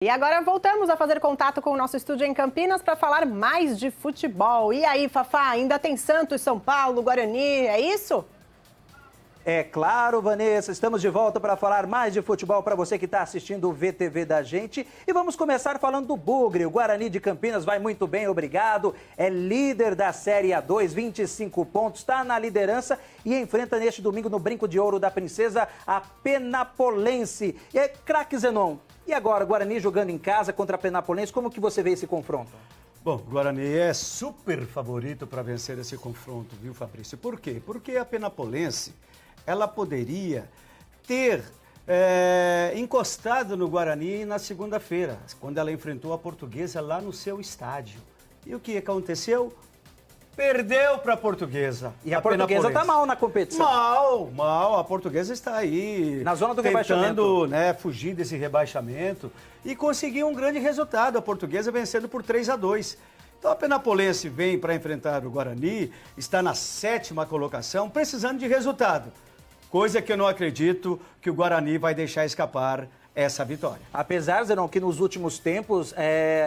E agora voltamos a fazer contato com o nosso estúdio em Campinas para falar mais de futebol. E aí, Fafá, ainda tem Santos, São Paulo, Guarani, é isso? É claro, Vanessa, estamos de volta para falar mais de futebol para você que está assistindo o VTV da gente. E vamos começar falando do Bugre. O Guarani de Campinas vai muito bem, obrigado. É líder da Série A2, 25 pontos, está na liderança e enfrenta neste domingo no Brinco de Ouro da Princesa a Penapolense. E aí, craque Zenon, e agora, Guarani jogando em casa contra a Penapolense, como que você vê esse confronto? Bom, o Guarani é super favorito para vencer esse confronto, viu, Fabrício? Por quê? Porque a Penapolense, ela poderia ter encostado no Guarani na segunda-feira, quando ela enfrentou a Portuguesa lá no seu estádio. E o que aconteceu? Perdeu para a Portuguesa. E a Portuguesa está mal na competição. Mal. A Portuguesa está aí na zona do rebaixamento, tentando, fugir desse rebaixamento e conseguiu um grande resultado. A Portuguesa vencendo por 3-2. Então a Penapolense vem para enfrentar o Guarani, está na 7ª colocação, precisando de resultado. Coisa que eu não acredito que o Guarani vai deixar escapar essa vitória. Apesar, Zenon, que nos últimos tempos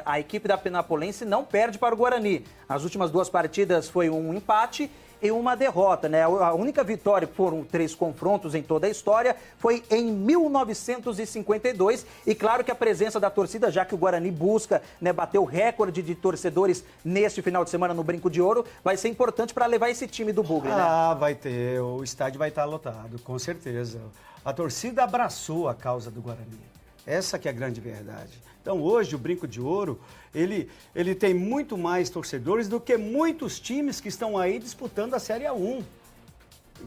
a equipe da Penapolense não perde para o Guarani. As últimas 2 partidas foi um empate e uma derrota, né? A única vitória, foram 3 confrontos em toda a história, foi em 1952. E claro que a presença da torcida, já que o Guarani busca, né, bater o recorde de torcedores neste final de semana no Brinco de Ouro, vai ser importante para levar esse time do Bugre, né? Vai ter. O estádio vai estar lotado, com certeza. A torcida abraçou a causa do Guarani. Essa que é a grande verdade. Então hoje o Brinco de Ouro, ele tem muito mais torcedores do que muitos times que estão aí disputando a Série A1.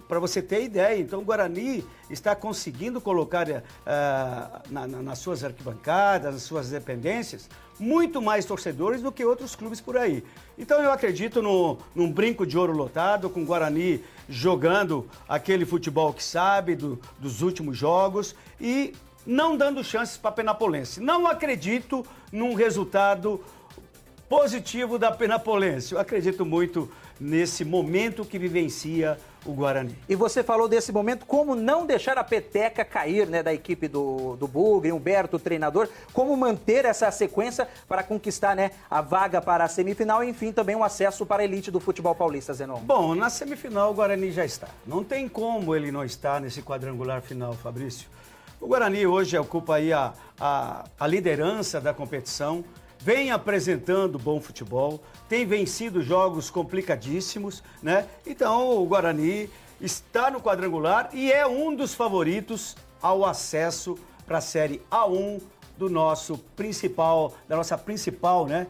Para você ter ideia, então o Guarani está conseguindo colocar nas suas arquibancadas, nas suas dependências, muito mais torcedores do que outros clubes por aí. Então eu acredito num Brinco de Ouro lotado, com o Guarani jogando aquele futebol que sabe dos últimos jogos e não dando chances para a Penapolense. Não acredito num resultado positivo da Penapolense. Eu acredito muito nesse momento que vivencia o Guarani. E você falou desse momento, como não deixar a peteca cair, né, da equipe do Bugre, Humberto, o treinador, como manter essa sequência para conquistar, né, a vaga para a semifinal e, enfim, também um acesso para a elite do futebol paulista, Zenon. Bom, na semifinal o Guarani já está. Não tem como ele não estar nesse quadrangular final, Fabrício. O Guarani hoje ocupa aí a liderança da competição, vem apresentando bom futebol, tem vencido jogos complicadíssimos, né? Então o Guarani está no quadrangular e é um dos favoritos ao acesso para a Série A1 da nossa principal, né,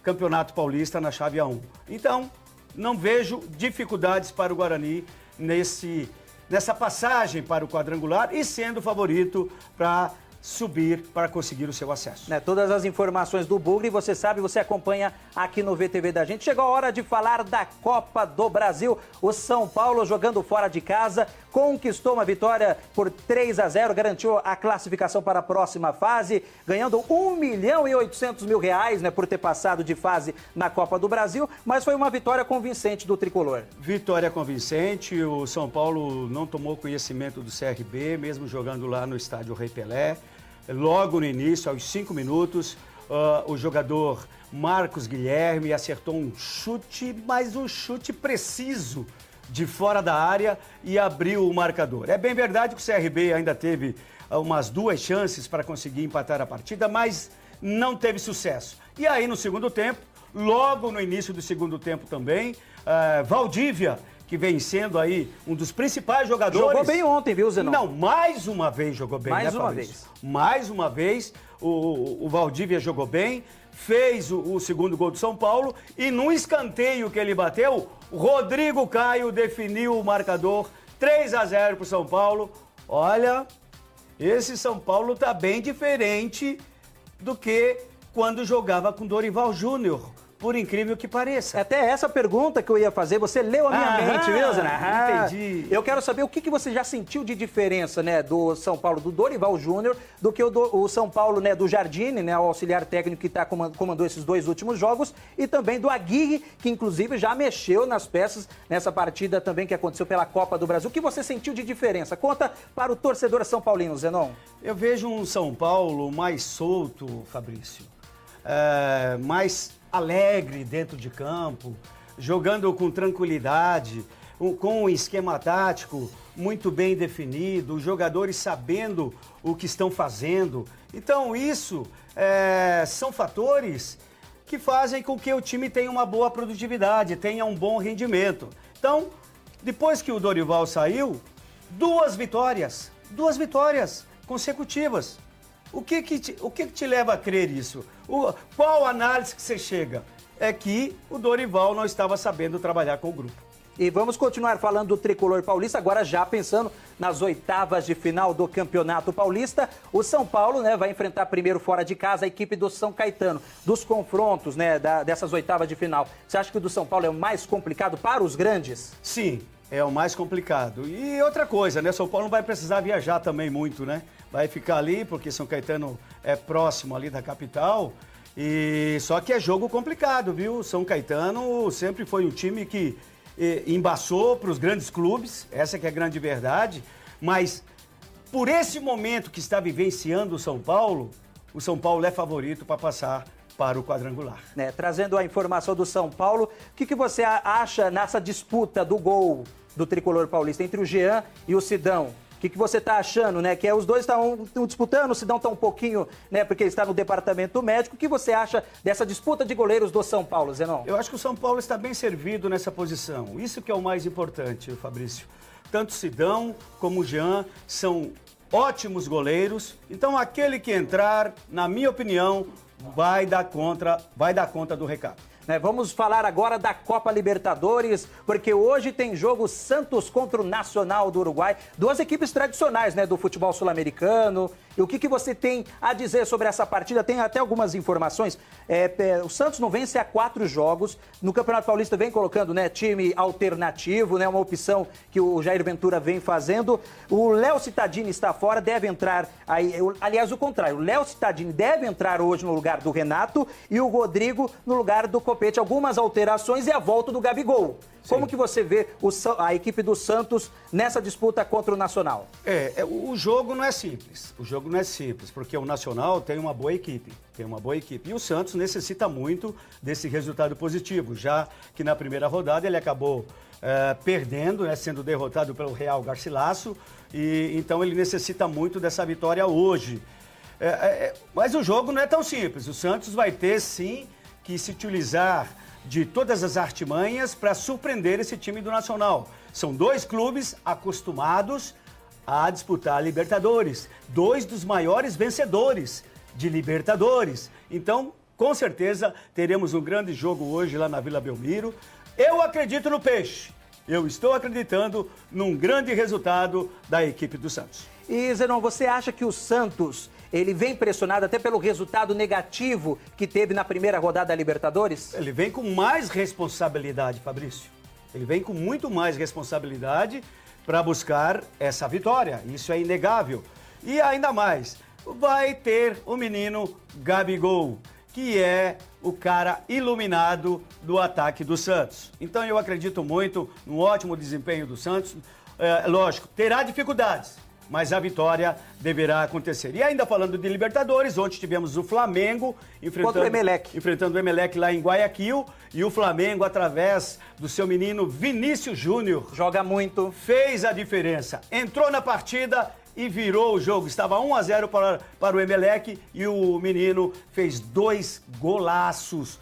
Campeonato Paulista na chave A1. Então, não vejo dificuldades para o Guarani nessa passagem para o quadrangular e sendo favorito para subir, para conseguir o seu acesso. Né, todas as informações do Bugre, você sabe, você acompanha aqui no VTV da gente. Chegou a hora de falar da Copa do Brasil. O São Paulo, jogando fora de casa, conquistou uma vitória por 3-0, garantiu a classificação para a próxima fase, ganhando R$1.800.000, né, por ter passado de fase na Copa do Brasil, mas foi uma vitória convincente do tricolor. Vitória convincente, o São Paulo não tomou conhecimento do CRB, mesmo jogando lá no estádio Rei Pelé. Logo no início, aos 5 minutos, o jogador Marcos Guilherme acertou um chute, mas um chute preciso de fora da área e abriu o marcador. É bem verdade que o CRB ainda teve umas 2 chances para conseguir empatar a partida, mas não teve sucesso. E aí no segundo tempo, logo no início do segundo tempo também, Valdívia, que vem sendo aí um dos principais jogadores. Jogou bem ontem, viu, Zenon? Não, mais uma vez jogou bem, mais né, uma Fabrício? vez. Mais uma vez, o Valdívia jogou bem, fez o segundo gol do São Paulo e num escanteio que ele bateu, Rodrigo Caio definiu o marcador 3-0 para o São Paulo. Olha, esse São Paulo tá bem diferente do que quando jogava com Dorival Júnior. por incrível que pareça. Até essa pergunta que eu ia fazer, você leu a minha mente, viu, Zena? Entendi. Eu quero saber o que você já sentiu de diferença, né, do São Paulo, do Dorival Júnior, do que o São Paulo, né, do Jardine, né, o auxiliar técnico que comandou esses 2 últimos jogos, e também do Aguirre, que inclusive já mexeu nas peças nessa partida também que aconteceu pela Copa do Brasil. O que você sentiu de diferença? Conta para o torcedor São Paulino, Zenon. Eu vejo um São Paulo mais solto, Fabrício, mais alegre dentro de campo, jogando com tranquilidade, com um esquema tático muito bem definido, os jogadores sabendo o que estão fazendo. Então isso são fatores que fazem com que o time tenha uma boa produtividade, tenha um bom rendimento. Então, depois que o Dorival saiu, 2 vitórias consecutivas. O que te leva a crer isso? Qual análise que você chega? É que o Dorival não estava sabendo trabalhar com o grupo. E vamos continuar falando do tricolor paulista, agora já pensando nas oitavas de final do Campeonato Paulista. O São Paulo, né, vai enfrentar primeiro fora de casa a equipe do São Caetano. Dos confrontos, né, dessas oitavas de final, você acha que o do São Paulo é o mais complicado para os grandes? Sim, é o mais complicado. E outra coisa, né, São Paulo não vai precisar viajar também muito, né? Vai ficar ali, porque São Caetano é próximo ali da capital. E só que é jogo complicado, viu? São Caetano sempre foi um time que embaçou para os grandes clubes, essa que é a grande verdade, mas por esse momento que está vivenciando o São Paulo é favorito para passar para o quadrangular. Trazendo a informação do São Paulo, o que você acha nessa disputa do gol do tricolor paulista entre o Jean e o Sidão? O que você está achando, né? Que os dois estão disputando, o Sidão está um pouquinho, né? Porque ele está no departamento médico. O que você acha dessa disputa de goleiros do São Paulo, Zenon? Eu acho que o São Paulo está bem servido nessa posição. Isso que é o mais importante, Fabrício. Tanto o Sidão como o Jean são ótimos goleiros. Então, aquele que entrar, na minha opinião, vai dar conta do recado. Vamos falar agora da Copa Libertadores, porque hoje tem jogo Santos contra o Nacional do Uruguai, 2 equipes tradicionais, né, do futebol sul-americano. E o que você tem a dizer sobre essa partida? Tem até algumas informações. O Santos não vence há 4 jogos. No Campeonato Paulista vem colocando, né, time alternativo, né, uma opção que o Jair Ventura vem fazendo. O Léo Cittadini está fora, deve entrar aí. Aliás, o contrário, o Léo Cittadini deve entrar hoje no lugar do Renato e o Rodrigo no lugar do Copete. Algumas alterações e a volta do Gabigol. Sim. Como que você vê a equipe do Santos nessa disputa contra o Nacional? O jogo não é simples. O jogo não é simples, porque o Nacional tem uma boa equipe. E o Santos necessita muito desse resultado positivo, já que na primeira rodada ele acabou perdendo, né, sendo derrotado pelo Real Garcilaso, e então ele necessita muito dessa vitória hoje. Mas o jogo não é tão simples. O Santos vai ter, sim, que se utilizar de todas as artimanhas para surpreender esse time do Nacional. São 2 clubes acostumados a disputar a Libertadores, 2 dos maiores vencedores de Libertadores. Então, com certeza, teremos um grande jogo hoje lá na Vila Belmiro. Eu acredito no Peixe. Eu estou acreditando num grande resultado da equipe do Santos. E, Zenon, você acha que o Santos ele vem pressionado até pelo resultado negativo que teve na primeira rodada da Libertadores? Ele vem com mais responsabilidade, Fabrício. Ele vem com muito mais responsabilidade para buscar essa vitória. Isso é inegável. E ainda mais, vai ter o menino Gabigol, que é o cara iluminado do ataque do Santos. Então eu acredito muito no ótimo desempenho do Santos. Lógico, terá dificuldades, mas a vitória deverá acontecer. E ainda falando de Libertadores, ontem tivemos o Flamengo enfrentando o Emelec lá em Guayaquil, e o Flamengo, através do seu menino Vinícius Júnior, joga muito, fez a diferença, entrou na partida e virou o jogo. Estava 1-0 para o Emelec e o menino fez 2 golaços.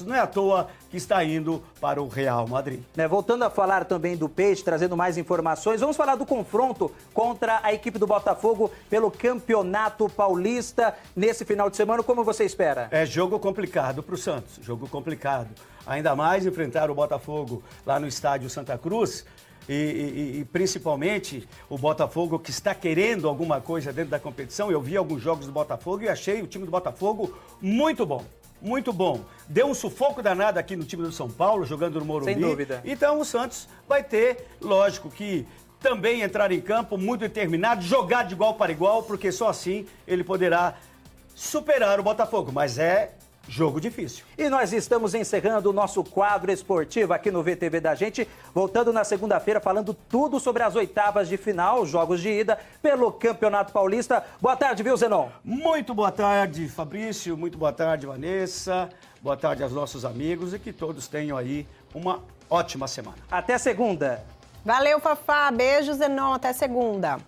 Não é à toa que está indo para o Real Madrid. Voltando a falar também do Peixe, trazendo mais informações, vamos falar do confronto contra a equipe do Botafogo pelo Campeonato Paulista nesse final de semana. Como você espera? É jogo complicado para o Santos, jogo complicado. Ainda mais enfrentar o Botafogo lá no estádio Santa Cruz. E principalmente o Botafogo, que está querendo alguma coisa dentro da competição. Eu vi alguns jogos do Botafogo e achei o time do Botafogo muito bom. muito bom. Deu um sufoco danado aqui no time do São Paulo, jogando no Morumbi. Sem dúvida. Então o Santos vai ter, lógico que também entrar em campo muito determinado, jogar de igual para igual, porque só assim ele poderá superar o Botafogo. Mas é jogo difícil. E nós estamos encerrando o nosso quadro esportivo aqui no VTV da gente, voltando na segunda-feira falando tudo sobre as oitavas de final, jogos de ida pelo Campeonato Paulista. Boa tarde, viu, Zenon? Muito boa tarde, Fabrício. Muito boa tarde, Vanessa. Boa tarde aos nossos amigos e que todos tenham aí uma ótima semana. Até segunda. Valeu, Fafá. Beijo, Zenon. Até segunda.